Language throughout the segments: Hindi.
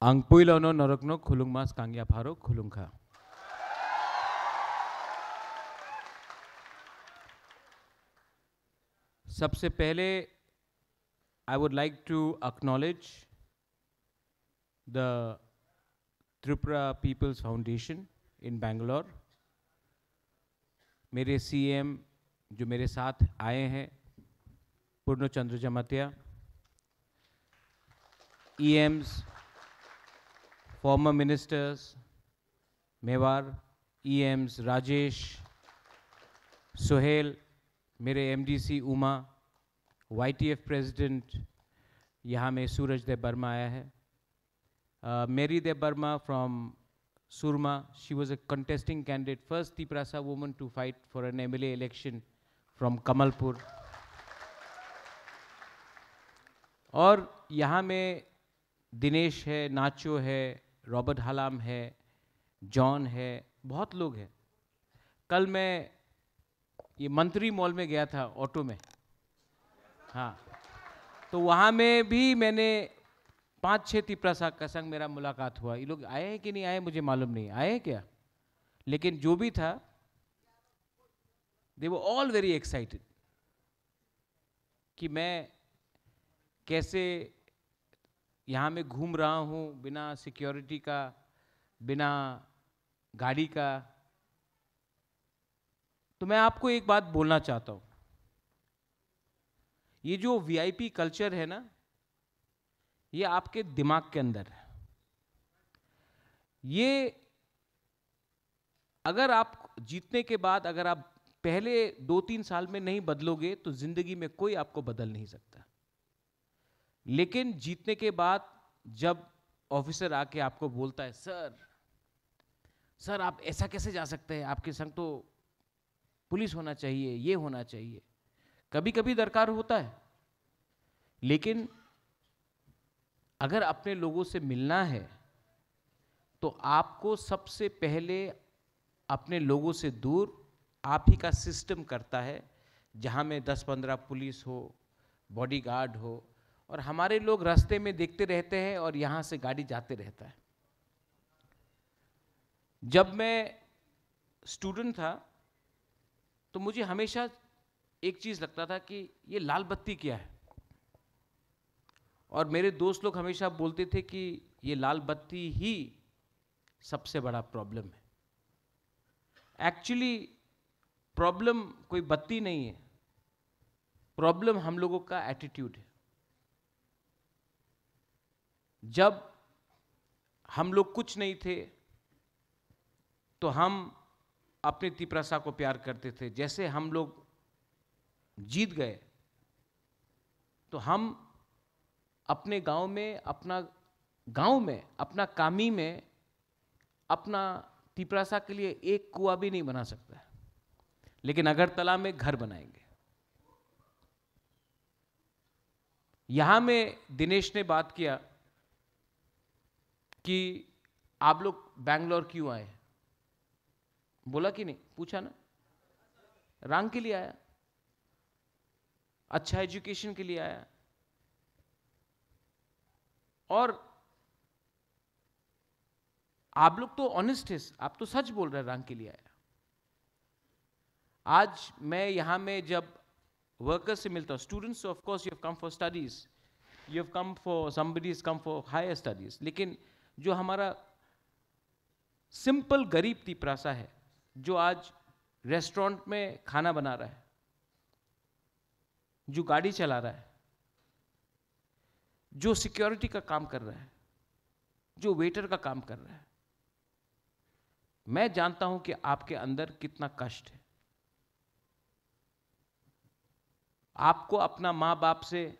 Angpuilono norokno khulungmas kangya pharo khulungkha. सबसे पहले I would like to acknowledge the Tripura People's Foundation in Bangalore. मेरे सीएम जो मेरे साथ आए हैं, पूर्ण चंद्र Jamatia, EMs, former ministers, Mewar, EMs, Rajesh, Suhail, मेरे MDC उमा, YTF प्रेसिडेंट, यहाँ में सूरज देव वर्मा आया है, Mary Dev Burma from Surma. She was a contesting candidate, first Tiprasa woman to fight for an MLA election from Kamalpur. और यहाँ में दिनेश है, नाचो है, रॉबर्ट हलाम है, जॉन है, बहुत लोग हैं. कल मैं ये मंत्री मॉल में गया था ऑटो में, हाँ, तो वहाँ में भी मैंने 5-6 तिपरासा का संग मेरा मुलाकात हुआ. ये लोग आए हैं कि नहीं आए मुझे मालूम नहीं, आए हैं क्या, लेकिन जो भी था दे वर ऑल वेरी एक्साइटेड कि मैं कैसे यहाँ में घूम रहा हूँ बिना सिक्योरिटी का, बिना गाड़ी का. तो मैं आपको एक बात बोलना चाहता हूँ, ये जो वीआईपी कल्चर है ना, ये आपके दिमाग के अंदर है. ये अगर आप जीतने के बाद अगर आप पहले 2-3 साल में नहीं बदलोगे तो जिंदगी में कोई आपको बदल नहीं सकता. लेकिन जीतने के बाद जब ऑफिसर आके आपको बोलता है, सर आप ऐसा कैसे जा सकते हैं, आपके संग तो पुलिस होना चाहिए, ये होना चाहिए, कभी कभी दरकार होता है. लेकिन अगर अपने लोगों से मिलना है तो आपको सबसे पहले अपने लोगों से दूर आप ही का सिस्टम करता है, जहाँ में 10-15 पुलिस हो, बॉडीगार्ड हो, और हमारे लोग रास्ते में देखते रहते हैं और यहाँ से गाड़ी जाते रहता है. जब मैं स्टूडेंट था तो मुझे हमेशा एक चीज़ लगता था कि ये लाल बत्ती क्या है, और मेरे दोस्त लोग हमेशा बोलते थे कि ये लाल बत्ती ही सबसे बड़ा प्रॉब्लम है. एक्चुअली प्रॉब्लम कोई बत्ती नहीं है, प्रॉब्लम हम लोगों का एटीट्यूड है. जब हम लोग कुछ नहीं थे तो हम अपने तिपरासा को प्यार करते थे. जैसे हम लोग जीत गए तो हम अपने गांव में अपना कामी में अपना तिपरासा के लिए एक कुआं भी नहीं बना सकता, लेकिन अगरतला में घर बनाएंगे. यहां में दिनेश ने बात किया कि आप लोग बैंगलोर क्यों आए, बोला कि नहीं, पूछा ना. रंग के लिए आया, अच्छा एजुकेशन के लिए आया, और आप लोग तो ऑनेस्ट है, आप तो सच बोल रहे हैं, रंग के लिए आया. आज मैं यहां में जब वर्कर्स से मिलता हूं, students of course you have come for studies, you have come for somebody is come for higher studies, लेकिन जो हमारा सिंपल गरीब तिपरासा है जो आज रेस्टोरेंट में खाना बना रहा है, जो गाड़ी चला रहा है, जो सिक्योरिटी का काम कर रहा है, जो वेटर का काम कर रहा है, मैं जानता हूं कि आपके अंदर कितना कष्ट है. आपको अपना माँ बाप से,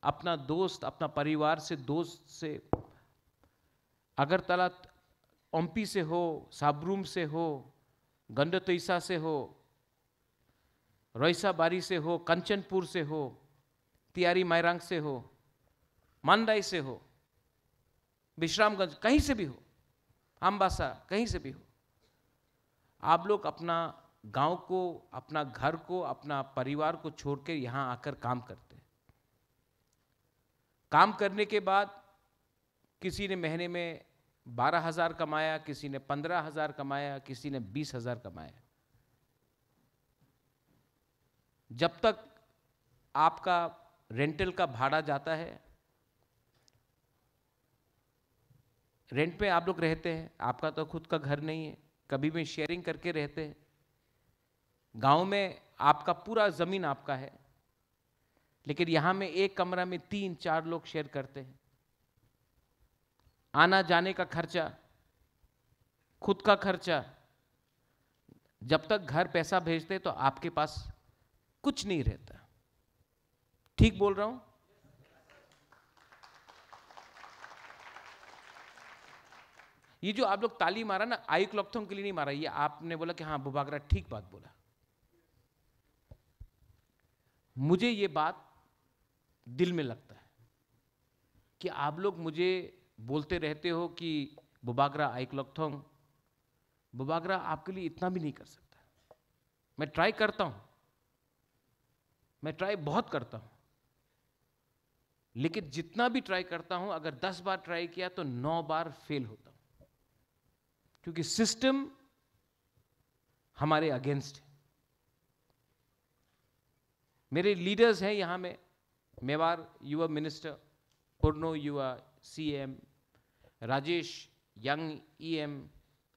अपना दोस्त, अपना परिवार से, दोस्त से, अगरतला ओम्पी से हो, साबरूम से हो, गंडतोइसा से हो, रोइसाबारी से हो, कंचनपुर से हो, तियारी मायरांग से हो, मांडाई से हो, विश्रामगंज, कहीं से भी हो, अम्बासा, कहीं से भी हो, आप लोग अपना गांव को, अपना घर को, अपना परिवार को छोड़ के यहां आकर काम करते हैं. काम करने के बाद किसी ने महीने में 12,000 कमाया, किसी ने 15,000 कमाया, किसी ने 20,000 कमाया। जब तक आपका रेंटल का भाड़ा जाता है, रेंट पे आप लोग रहते हैं, आपका तो खुद का घर नहीं है, कभी भी शेयरिंग करके रहते हैं। गांव में आपका पूरा जमीन आपका है, लेकिन यहां में एक कमरा में 3-4 लोग शेयर करते हैं। आना जाने का खर्चा, खुद का खर्चा, जब तक घर पैसा भेजते तो आपके पास कुछ नहीं रहता। ठीक बोल रहा हूं? ये जो आप लोग ताली मारा ना, आयुक लॉकथोंग के लिए नहीं मारा, ये आपने बोला कि हाँ बुबागरा ठीक बात बोला। मुझे ये बात दिल में लगता है कि आप लोग मुझे बोलते रहते हो कि बुबागरा, आयुक लॉकथोंग, बुबागरा आपके लिए इतना भी नहीं कर सकता। मैं ट्राई करता हूं, मैं ट्राई बहुत करता हूं, लेकिन जितना भी ट्राई करता हूं, अगर 10 बार ट्राई किया तो 9 बार फेल होता हूं, क्योंकि सिस्टम हमारे अगेंस्ट है। मेरे लीडर्स हैं यहां में, मेवार युवा मिनिस्टर, पुरनो युवा CM, Rajesh young EM,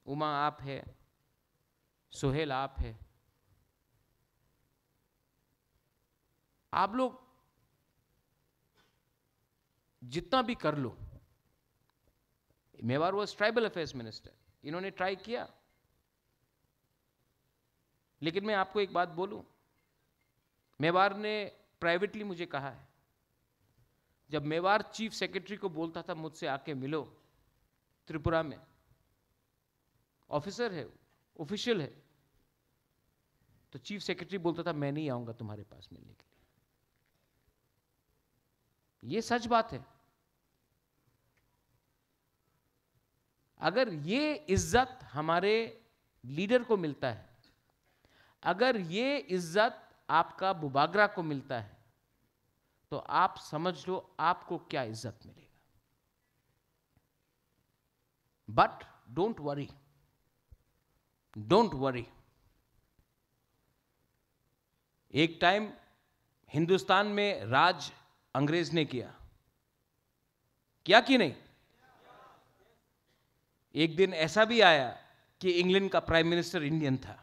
Uma आप है, सोहेल आप है। आप लोग जितना भी कर लो, मेवार वॉज ट्राइबल अफेयर्स मिनिस्टर, इन्होंने ट्राई किया। लेकिन मैं आपको एक बात बोलूं, मेवार ने प्राइवेटली मुझे कहा है, जब मेवार चीफ सेक्रेटरी को बोलता था मुझसे आके मिलो त्रिपुरा में, ऑफिसर है, ऑफिशियल है, तो चीफ सेक्रेटरी बोलता था मैं नहीं आऊंगा तुम्हारे पास मिलने के लिए। ये सच बात है। अगर ये इज्जत हमारे लीडर को मिलता है, अगर ये इज्जत आपका बुबागरा को मिलता है, तो आप समझ लो आपको क्या इज्जत मिलेगा। But don't worry, don't worry. एक टाइम हिंदुस्तान में राज अंग्रेज ने किया कि नहीं? एक दिन ऐसा भी आया कि इंग्लैंड का प्राइम मिनिस्टर इंडियन था।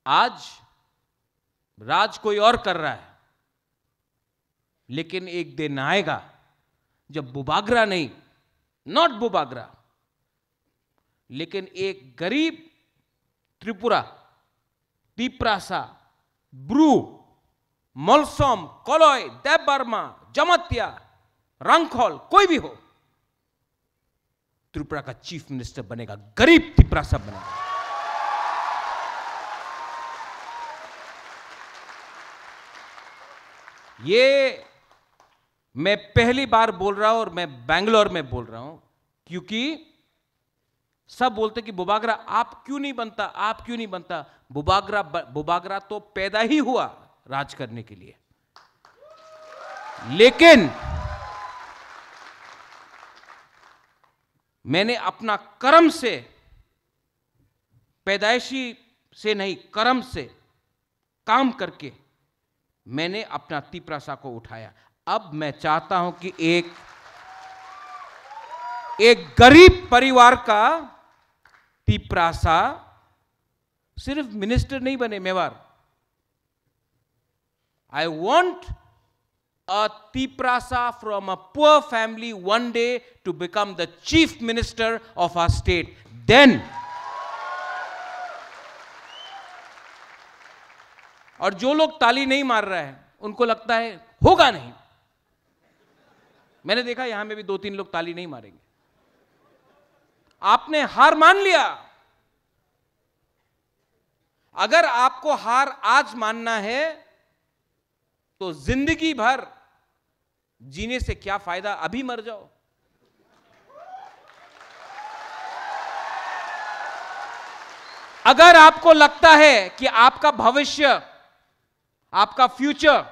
आज राज कोई और कर रहा है, लेकिन एक दिन आएगा जब बुबागरा नहीं, नॉट बुबागरा, लेकिन एक गरीब त्रिपुरा, तिप्रासा, ब्रू, मोलसोम, कोलोय, देवबर्मा, जमत्या, रंगखोल, कोई भी हो, त्रिपुरा का चीफ मिनिस्टर बनेगा, गरीब तिप्रासा बनेगा। ये मैं पहली बार बोल रहा हूं और मैं बेंगलोर में बोल रहा हूं, क्योंकि सब बोलते कि बुबागरा आप क्यों नहीं बनता, आप क्यों नहीं बनता। बुबागरा तो पैदा ही हुआ राज करने के लिए, लेकिन मैंने अपना कर्म से, पैदाइशी से नहीं, कर्म से काम करके मैंने अपना तिप्रासा को उठाया। अब मैं चाहता हूं कि एक गरीब परिवार का तिप्रासा सिर्फ मिनिस्टर नहीं बने Mewar. I want a Tiprasa from a poor family one day to become the chief minister of our state. Then, और जो लोग ताली नहीं मार रहे हैं उनको लगता है होगा नहीं। मैंने देखा यहां में भी 2-3 लोग ताली नहीं मारेंगे। आपने हार मान लिया। अगर आपको हार आज मानना है तो जिंदगी भर जीने से क्या फायदा, अभी मर जाओ। अगर आपको लगता है कि आपका भविष्य, आपका फ्यूचर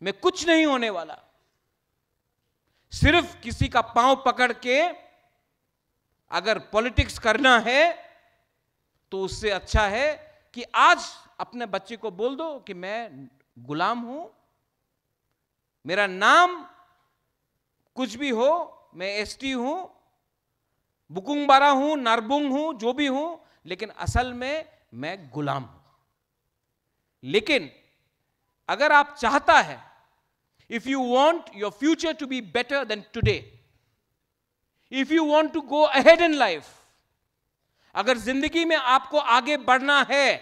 में कुछ नहीं होने वाला। सिर्फ किसी का पांव पकड़ के अगर पॉलिटिक्स करना है तो उससे अच्छा है कि आज अपने बच्चे को बोल दो कि मैं गुलाम हूं, मेरा नाम कुछ भी हो, मैं एसटी हूं, बुकुंगबारा हूं, नारबुंग हूं, जो भी हूं, लेकिन असल में मैं गुलाम हूं। लेकिन अगर आप चाहता है, if you want your future to be better than today, if you want to go ahead in life, अगर जिंदगी में आपको आगे बढ़ना है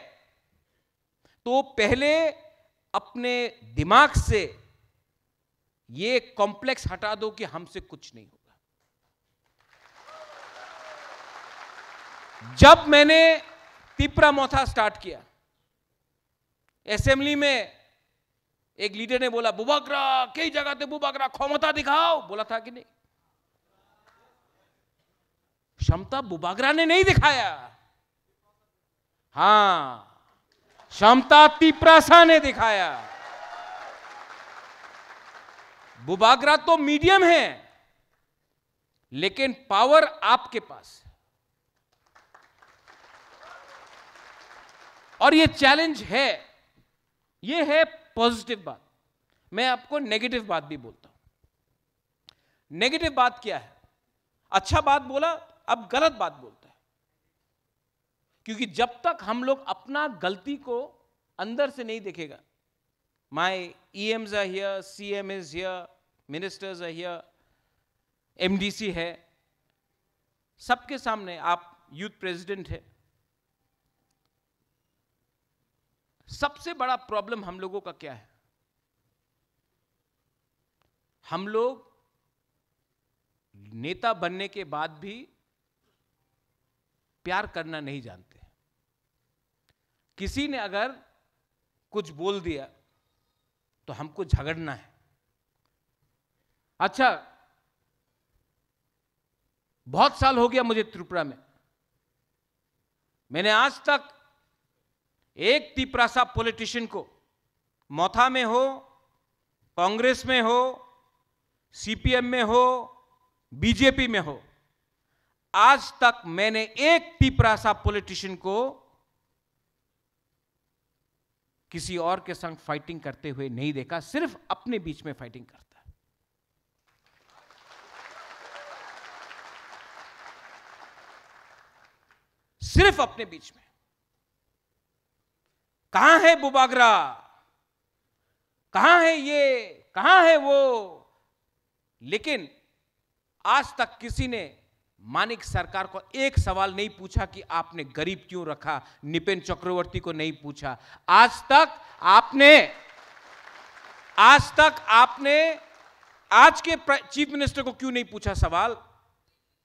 तो पहले अपने दिमाग से ये कॉम्प्लेक्स हटा दो कि हमसे कुछ नहीं होगा। जब मैंने तिपरा मोथा स्टार्ट किया, असेंबली में एक लीडर ने बोला, बुबाग्रा कई जगह पे बुबाग्रा क्षमता दिखाओ, बोला था कि नहीं? क्षमता बुबाग्रा ने नहीं दिखाया, हां, क्षमता तिपरासा ने दिखाया। बुबाग्रा तो मीडियम है, लेकिन पावर आपके पास है। और ये चैलेंज है, ये है पॉजिटिव बात। मैं आपको नेगेटिव बात भी बोलता हूं। नेगेटिव बात क्या है? अच्छा बात बोला, अब गलत बात बोलता है। क्योंकि जब तक हम लोग अपना गलती को अंदर से नहीं देखेगा, my EMs are here, CM is here, ministers are here, MDC है, सबके सामने आप यूथ प्रेसिडेंट है। सबसे बड़ा प्रॉब्लम हम लोगों का क्या है? हम लोग नेता बनने के बाद भी प्यार करना नहीं जानते। किसी ने अगर कुछ बोल दिया तो हमको झगड़ना है। अच्छा, बहुत साल हो गया मुझे त्रिपुरा में, मैंने आज तक एक तिपरासा पॉलिटिशियन को, मोथा में हो, कांग्रेस में हो, CPM में हो, बीजेपी में हो, आज तक मैंने एक तिपरासा पॉलिटिशियन को किसी और के संग फाइटिंग करते हुए नहीं देखा। सिर्फ अपने बीच में फाइटिंग करता है। सिर्फ अपने बीच में। कहां है बुबाग्रा, कहां है ये, कहां है वो? लेकिन आज तक किसी ने मानिक सरकार को एक सवाल नहीं पूछा कि आपने गरीब क्यों रखा। निपेन चक्रवर्ती को नहीं पूछा। आज तक आपने आज के चीफ मिनिस्टर को क्यों नहीं पूछा सवाल?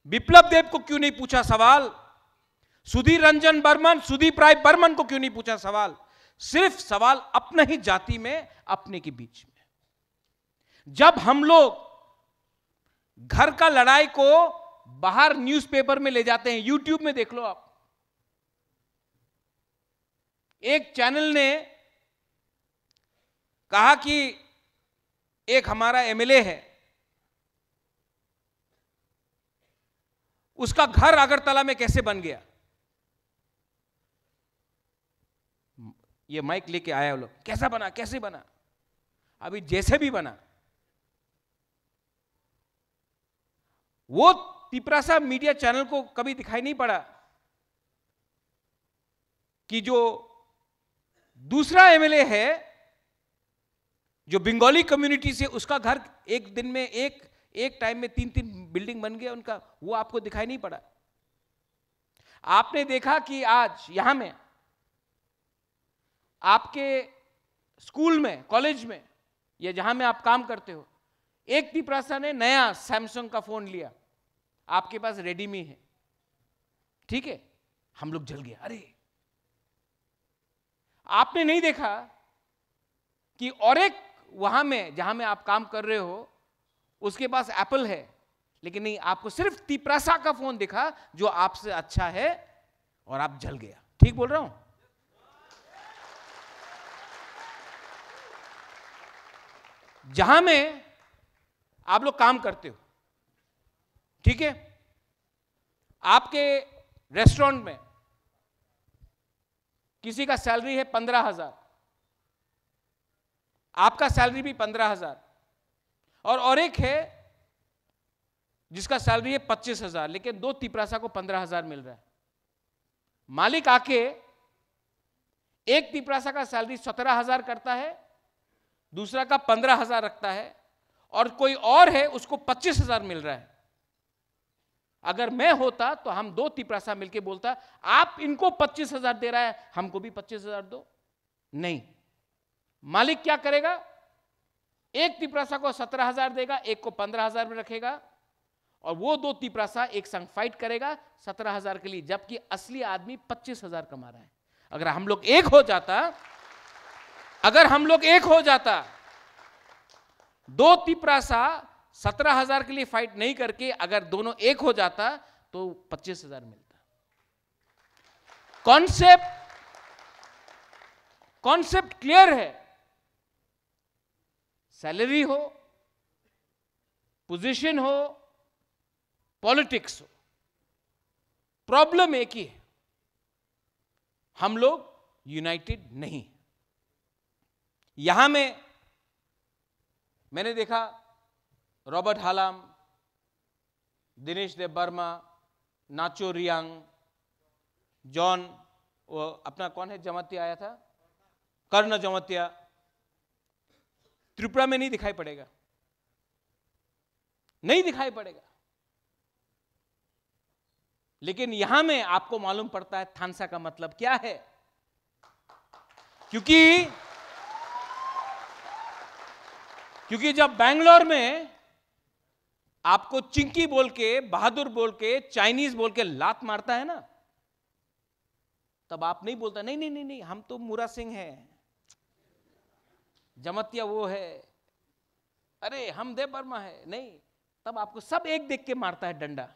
बिप्लब देब को क्यों नहीं पूछा सवाल? सुधीर रंजन बर्मन, सुदीप राय बर्मन को क्यों नहीं पूछा सवाल? सिर्फ सवाल अपना ही जाति में, अपने के बीच में। जब हम लोग घर का लड़ाई को बाहर न्यूज़पेपर में ले जाते हैं, यूट्यूब में देख लो आप, एक चैनल ने कहा कि एक हमारा MLA है, उसका घर अगरतला में कैसे बन गया। ये माइक लेके आया वो लोग, कैसा बना, कैसे बना? अभी जैसे भी बना, वो तिपरासा मीडिया चैनल को कभी दिखाई नहीं पड़ा कि जो दूसरा MLA है, जो बंगाली कम्युनिटी से, उसका घर एक दिन में एक टाइम में 3-3 बिल्डिंग बन गया उनका, वो आपको दिखाई नहीं पड़ा। आपने देखा कि आज यहां में आपके स्कूल में, कॉलेज में, या जहां में आप काम करते हो, एक तिपरासा ने नया सैमसंग का फोन लिया, आपके पास रेडमी है, ठीक है, हम लोग जल गए। अरे, आपने नहीं देखा कि और एक वहां में जहां में आप काम कर रहे हो, उसके पास एप्पल है, लेकिन नहीं, आपको सिर्फ तिपरासा का फोन दिखा जो आपसे अच्छा है, और आप जल गया। ठीक बोल रहा हूं? जहां में आप लोग काम करते हो, ठीक है, आपके रेस्टोरेंट में किसी का सैलरी है 15,000, आपका सैलरी भी 15,000, और एक है जिसका सैलरी है 25,000, लेकिन दो तिपरासा को 15,000 मिल रहा है। मालिक आके एक तिपरासा का सैलरी 17,000 करता है, दूसरा का 15,000 रखता है, और कोई और है उसको 25,000 मिल रहा है। अगर मैं होता तो हम दो तिपरासा मिलके बोलता, आप इनको 25,000 दे रहा है, हमको भी 25,000 दो। नहीं, मालिक क्या करेगा, एक तिपरासा को 17,000 देगा, एक को 15,000 में रखेगा, और वो दो तिपरासा एक संग फाइट करेगा 17,000 के लिए, जबकि असली आदमी 25,000 कमा रहा है। अगर हम लोग एक हो जाता, दो तिपरासा 17,000 के लिए फाइट नहीं करके अगर दोनों एक हो जाता तो 25,000 मिलता। कॉन्सेप्ट क्लियर है। सैलरी हो, पोजीशन हो, पॉलिटिक्स हो, प्रॉब्लम एक ही है, हम लोग यूनाइटेड नहीं। यहां में मैंने देखा रॉबर्ट हालाम, दिनेश देव वर्मा, नाचो रियांग, जॉन, वो अपना कौन है जमातिया आया था, कर्ण जमातिया, त्रिपुरा में नहीं दिखाई पड़ेगा, नहीं दिखाई पड़ेगा। लेकिन यहां में आपको मालूम पड़ता है थानसा का मतलब क्या है, क्योंकि जब बैंगलोर में आपको चिंकी बोल के, बहादुर बोल के, चाइनीज बोल के लात मारता है ना, तब आप नहीं बोलता नहीं नहीं नहीं नहीं हम तो मूरा सिंह है, जमतिया वो है, अरे हम देव वर्मा है, नहीं, तब आपको सब एक देख के मारता है डंडा।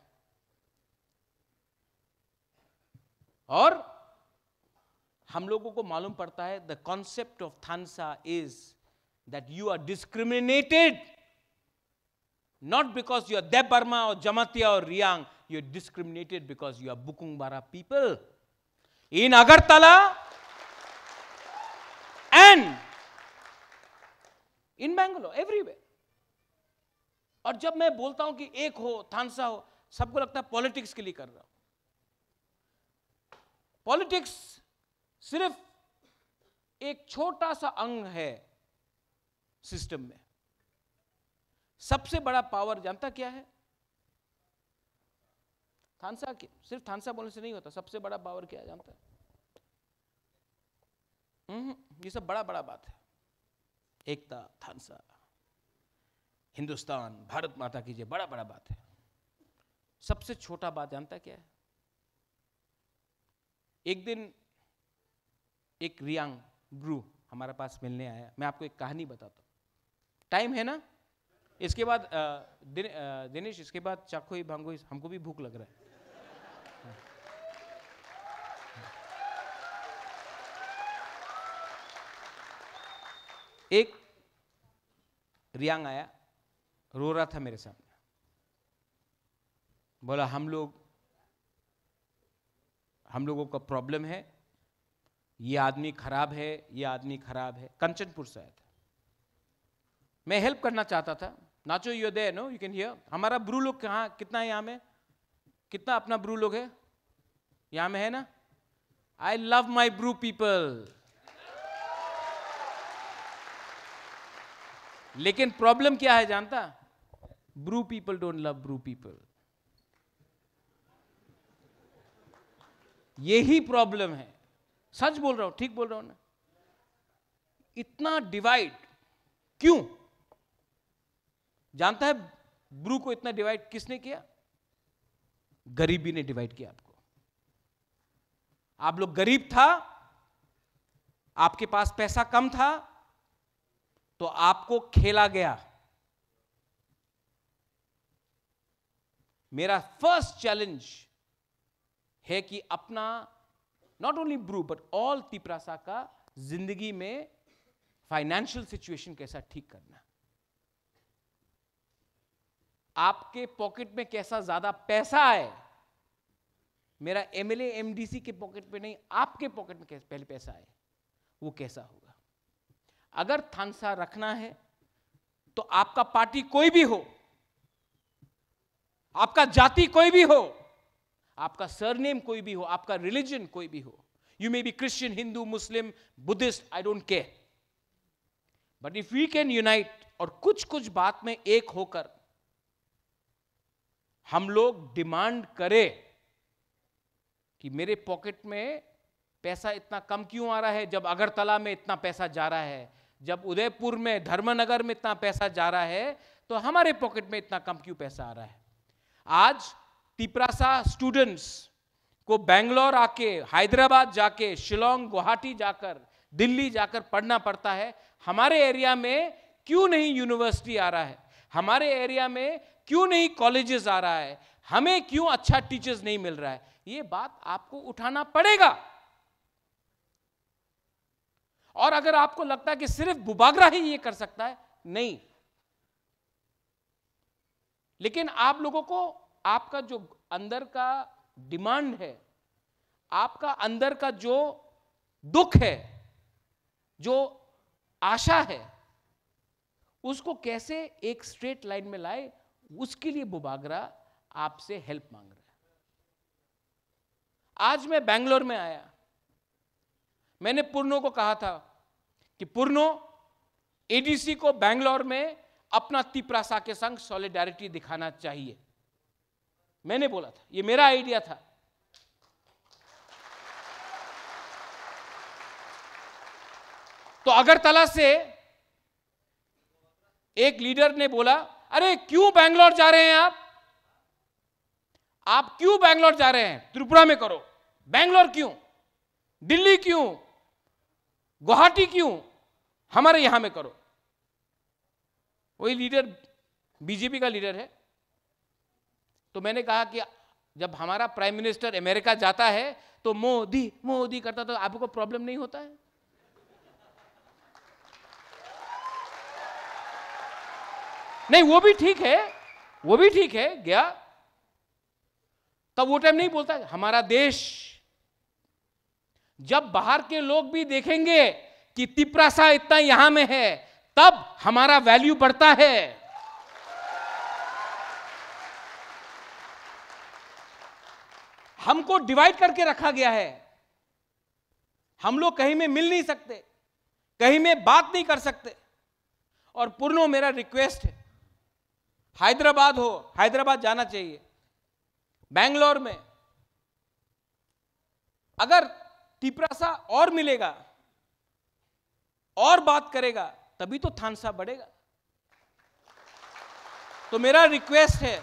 और हम लोगों को मालूम पड़ता है द कॉन्सेप्ट ऑफ थानसा is that you are discriminated not because you are Dev Burma or Jamatia or Riang, you are discriminated because you are Bukungbara people in Agartala and in Bangalore, everywhere. और जब मैं बोलता हूं कि एक हो, थानसा हो, सबको लगता है पॉलिटिक्स के लिए कर रहा हूं। पॉलिटिक्स सिर्फ एक छोटा सा अंग है सिस्टम में। सबसे बड़ा पावर जानता क्या है? थानसा की, सिर्फ थानसा बोलने से नहीं होता। सबसे बड़ा पावर क्या है जानता है? ये सब बड़ा बड़ा बात है। एकता, थानसा, हिंदुस्तान, भारत माता की जय, बड़ा बड़ा बात है। सबसे छोटा बात जानता क्या है? एक दिन एक रियांग ब्रू हमारे पास मिलने आया। मैं आपको एक कहानी बताता हूं, टाइम है ना? इसके बाद दिनेश, इसके बाद चाकोई भांगोई, हमको भी भूख लग रहा है। एक रियांग आया, रो रहा था मेरे सामने, बोला हम लोगों का प्रॉब्लम है, ये आदमी खराब है, ये आदमी खराब है। कंचनपुर से आया था, मैं हेल्प करना चाहता था। नाचो you there, no you can hear. हमारा ब्रू लोग कहाँ, कितना है यहाँ में? कितना अपना ब्रू लोग है यहाँ में? है ना? I love my Bru people. लेकिन प्रॉब्लम क्या है जानता? Bru people don't love Bru people. यही प्रॉब्लम है। सच बोल रहा हूं, ठीक बोल रहा हूं ना? इतना डिवाइड क्यों? जानता है ब्रू को इतना डिवाइड किसने किया? गरीबी ने डिवाइड किया आपको। आप लोग गरीब था, आपके पास पैसा कम था, तो आपको खेला गया। मेरा फर्स्ट चैलेंज है कि अपना not only Bru but all Tiprasa का जिंदगी में फाइनेंशियल सिचुएशन कैसा ठीक करना। आपके पॉकेट में कैसा ज्यादा पैसा है, मेरा एमएलए एमडीसी के पॉकेट में नहीं, आपके पॉकेट में पहले पैसा है, वो कैसा होगा। अगर थानसा रखना है तो आपका पार्टी कोई भी हो, आपका जाति कोई भी हो, आपका सरनेम कोई भी हो, आपका रिलीजन कोई भी हो, you may be Christian, Hindu, Muslim, Buddhist, I don't care, but if we can unite, और कुछ कुछ बात में एक होकर हम लोग डिमांड करें कि मेरे पॉकेट में पैसा इतना कम क्यों आ रहा है, जब अगरतला में इतना पैसा जा रहा है, जब उदयपुर में, धर्मनगर में इतना पैसा जा रहा है, तो हमारे पॉकेट में इतना कम क्यों पैसा आ रहा है। आज तिपरासा स्टूडेंट्स को बेंगलोर आके, हैदराबाद जाके, शिलोंग, गुवाहाटी जाकर, दिल्ली जाकर पढ़ना पड़ता है। हमारे एरिया में क्यों नहीं यूनिवर्सिटी आ रहा है, हमारे एरिया में क्यों नहीं कॉलेजेस आ रहा है, हमें क्यों अच्छा टीचर्स नहीं मिल रहा है, ये बात आपको उठाना पड़ेगा। और अगर आपको लगता है कि सिर्फ बुबागरा ही ये कर सकता है, नहीं, लेकिन आप लोगों को आपका जो अंदर का डिमांड है, आपका अंदर का जो दुख है, जो आशा है, उसको कैसे एक स्ट्रेट लाइन में लाए, उसके लिए बुबागरा आपसे हेल्प मांग रहा है। आज मैं बेंगलोर में आया, मैंने पूर्णो को कहा था कि पूर्णो, एडीसी को बेंगलोर में अपना तिपरासा के संग सॉलिडारिटी दिखाना चाहिए, मैंने बोला था, ये मेरा आइडिया था। तो अगरतला से एक लीडर ने बोला, अरे क्यों बेंगलोर जा रहे हैं आप क्यों बेंगलोर जा रहे हैं, त्रिपुरा में करो, बेंगलोर क्यों, दिल्ली क्यों, गुवाहाटी क्यों, हमारे यहां में करो। वही लीडर बीजेपी का लीडर है। तो मैंने कहा कि जब हमारा प्राइम मिनिस्टर अमेरिका जाता है तो मोदी मोदी करता, तो आपको प्रॉब्लम नहीं होता है? नहीं, वो भी ठीक है, वो भी ठीक है, गया तब वो टाइम नहीं बोलता। हमारा देश, जब बाहर के लोग भी देखेंगे कि तिपरासा इतना यहां में है, तब हमारा वैल्यू बढ़ता है। हमको डिवाइड करके रखा गया है, हम लोग कहीं में मिल नहीं सकते, कहीं में बात नहीं कर सकते। और पूर्णो, मेरा रिक्वेस्ट है, हैदराबाद हो, हैदराबाद जाना चाहिए, बेंगलोर में अगर तिपरासा और मिलेगा और बात करेगा, तभी तो थानसा बढ़ेगा। तो मेरा रिक्वेस्ट है